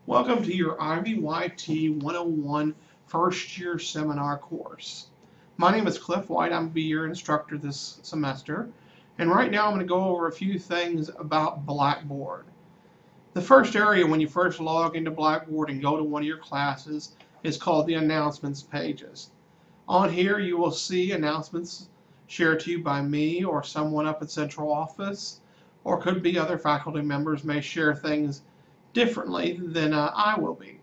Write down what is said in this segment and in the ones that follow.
Welcome to your IVYT101 First Year Seminar course. My name is Cliff White. I'm going to be your instructor this semester. And right now I'm going to go over a few things about Blackboard. The first area when you first log into Blackboard and go to one of your classes is called the announcements pages. On here you will see announcements shared to you by me or someone up at central office, or could be other faculty members may share things differently than I will be.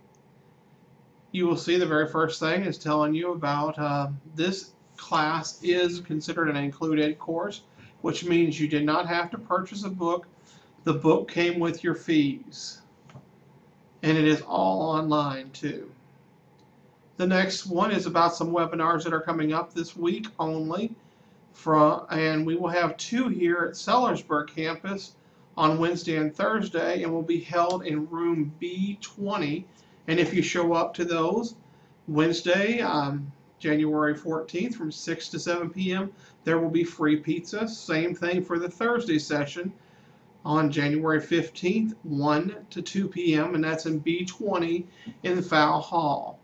You will see the very first thing is telling you about this class is considered an included course, which means you did not have to purchase a book. The book came with your fees, and it is all online too. The next one is about some webinars that are coming up this week only, and we will have two here at Sellersburg campus on Wednesday and Thursday, and will be held in room B20. And if you show up to those, Wednesday, January 14th from 6 to 7 p.m., there will be free pizza. Same thing for the Thursday session on January 15th, 1 to 2 p.m., and that's in B20 in the Fowl Hall.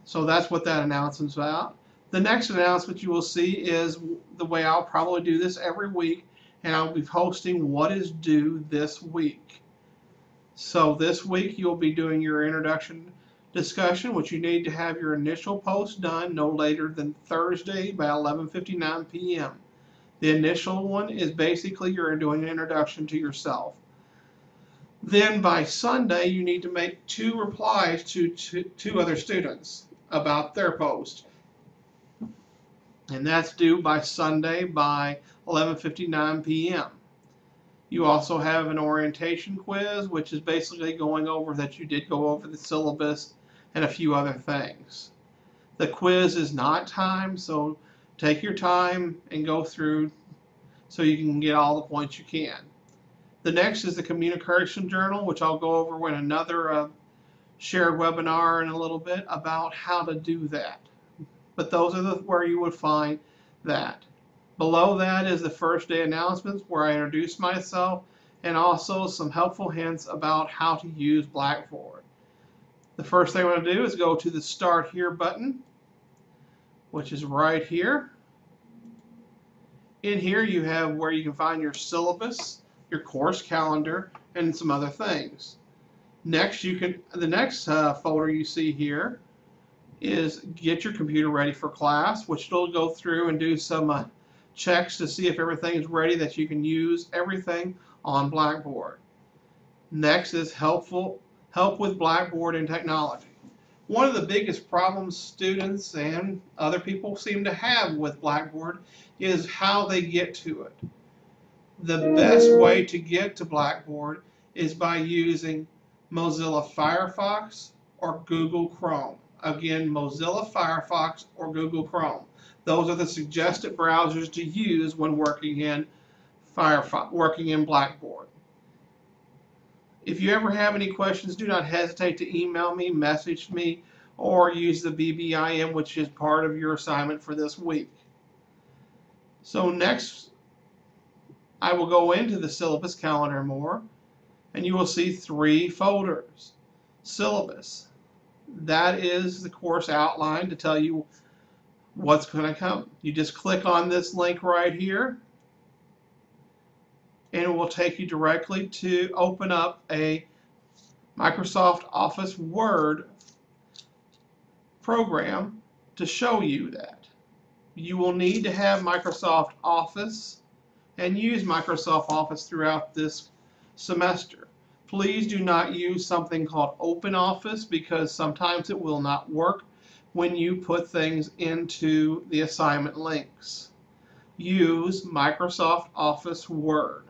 So that's what that announcement's about. The next announcement you will see is the way I'll probably do this every week, and I'll be posting what is due this week. So this week you'll be doing your introduction discussion, which you need to have your initial post done no later than Thursday by 11:59 p.m. The initial one is basically you're doing an introduction to yourself. Then by Sunday you need to make 2 replies to two other students about their post. And that's due by Sunday by 11:59 p.m. You also have an orientation quiz, which is basically going over that you did go over the syllabus and a few other things. The quiz is not timed, so take your time and go through so you can get all the points you can. The next is the communication journal, which I'll go over in another shared webinar in a little bit about how to do that. But those are where you would find that. Below that is the first day announcements, where I introduce myself, and also some helpful hints about how to use Blackboard. The first thing I want to do is go to the Start Here button, which is right here. In here you have where you can find your syllabus, your course calendar, and some other things. Next, the next folder you see here is Get Your Computer Ready for Class, which will go through and do some checks to see if everything is ready that you can use everything on Blackboard. Next is Help with Blackboard and Technology. One of the biggest problems students and other people seem to have with Blackboard is how they get to it. The best way to get to Blackboard is by using Mozilla Firefox or Google Chrome. Again, Mozilla Firefox or Google Chrome. Those are the suggested browsers to use when working in Blackboard. If you ever have any questions, do not hesitate to email me, message me, or use the BBIM, which is part of your assignment for this week. So next, I will go into the syllabus calendar more, and you will see 3 folders. Syllabus. That is the course outline to tell you what's going to come. You just click on this link right here, and it will take you directly to open up a Microsoft Office Word program to show you that. You will need to have Microsoft Office and use Microsoft Office throughout this semester. Please do not use something called OpenOffice, because sometimes it will not work when you put things into the assignment links. Use Microsoft Office Word,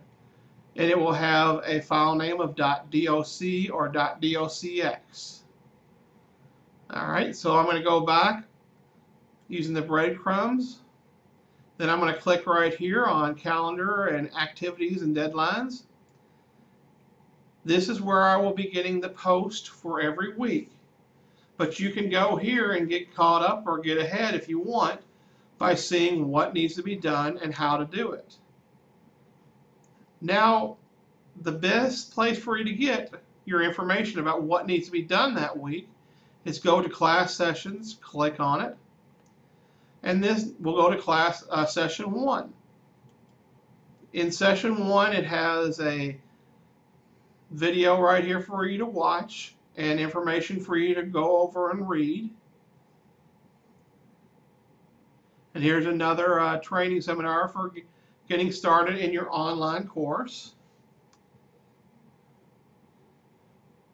and it will have a file name of .doc or .docx. Alright, so I'm going to go back using the breadcrumbs. Then I'm going to click right here on Calendar and Activities and Deadlines. This is where I will be getting the post for every week. But you can go here and get caught up or get ahead if you want by seeing what needs to be done and how to do it. Now, the best place for you to get your information about what needs to be done that week is go to class sessions, click on it, and this will go to class session 1. In session 1, it has a video right here for you to watch and information for you to go over and read. And here's another training seminar for getting started in your online course.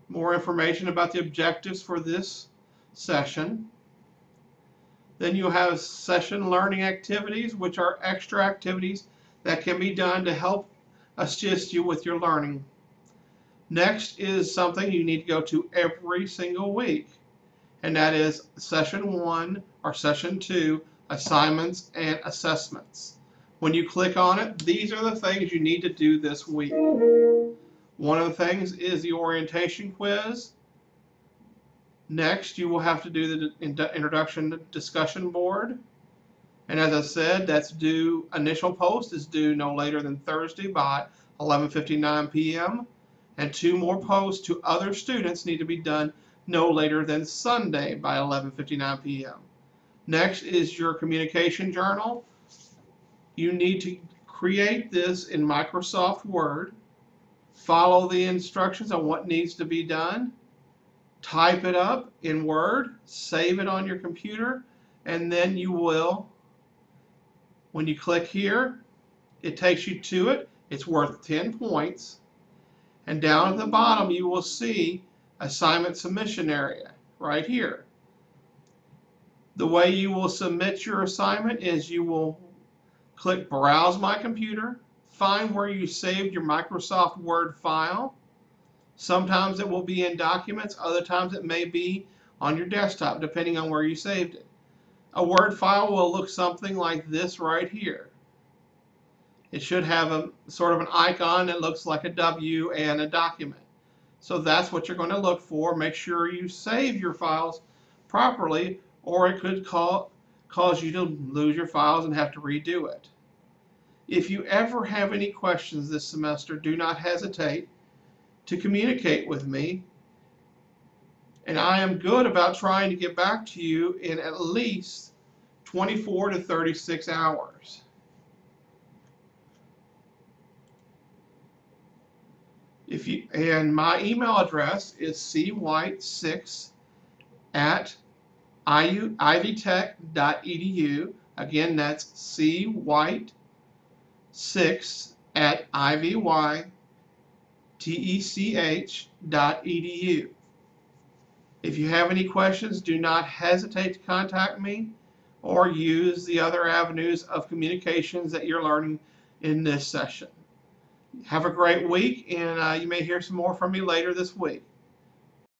More information about the objectives for this session. Then you have session learning activities, which are extra activities that can be done to help assist you with your learning. Next is something you need to go to every single week, and that is session 1 or session 2, assignments and assessments. When you click on it, these are the things you need to do this week. One of the things is the orientation quiz. Next, you will have to do the introduction discussion board. And as I said, that's due, initial post is due no later than Thursday by 11:59 p.m. And 2 more posts to other students need to be done no later than Sunday by 11:59 p.m. Next is your communication journal. You need to create this in Microsoft Word. Follow the instructions on what needs to be done. Type it up in Word, save it on your computer, and then you will, when you click here, it takes you to it. It's worth 10 points. And down at the bottom, you will see assignment submission area right here. The way you will submit your assignment is you will click Browse My Computer, find where you saved your Microsoft Word file. Sometimes it will be in Documents, other times it may be on your desktop, depending on where you saved it. A Word file will look something like this right here. It should have a sort of an icon that looks like a W and a document. So that's what you're going to look for. Make sure you save your files properly, or it could cause you to lose your files and have to redo it. If you ever have any questions this semester, do not hesitate to communicate with me. And I am good about trying to get back to you in at least 24 to 36 hours. And my email address is cwhite6@ivytech.edu. Again, that's cwhite6@ivytech.edu. If you have any questions, do not hesitate to contact me or use the other avenues of communications that you're learning in this session. Have a great week, and you may hear some more from me later this week.